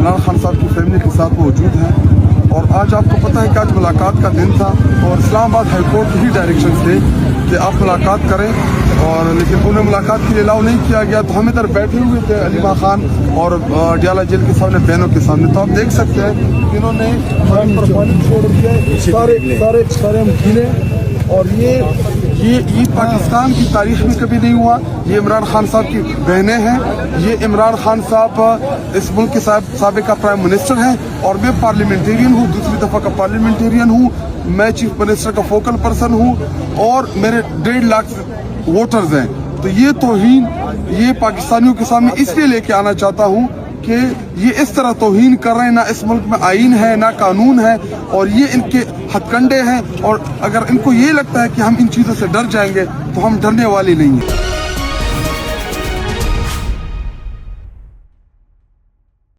इमरान खान साहब की फैमिली के साथ मौजूद हैं। और आज आपको पता है कि आज मुलाकात का दिन था और इस्लामाबाद हाई कोर्ट के ही डायरेक्शन थे कि आप मुलाकात करें, और लेकिन उन्हें मुलाकात के लिए अलाउ नहीं किया गया। तो हम इधर बैठे हुए थे अलीमा खान और डियाला जेल के सामने, बहनों के सामने। तो आप देख सकते हैं कि इन्होंने पानी छोड़ दिया सारे मकीने। और ये पाकिस्तान की तारीख में कभी नहीं हुआ। ये इमरान खान साहब की बहनें हैं। ये इमरान खान साहब इस मुल्क के साबिका प्राइम मिनिस्टर हैं और मैं पार्लियामेंटेरियन हूँ, दूसरी दफ़ा का पार्लियामेंटेरियन हूँ। मैं चीफ मिनिस्टर का फोकल पर्सन हूँ और मेरे 1.5 लाख वोटर्स हैं। तो ये तौहीन ये पाकिस्तानियों के सामने इसलिए लेके आना चाहता हूँ कि ये इस तरह तौहीन कर रहे हैं। ना इस मुल्क में आईन है, ना कानून है, और ये इनके हथकंडे हैं। और अगर इनको ये लगता है कि हम इन चीज़ों से डर जाएंगे तो हम डरने वाले नहीं हैं।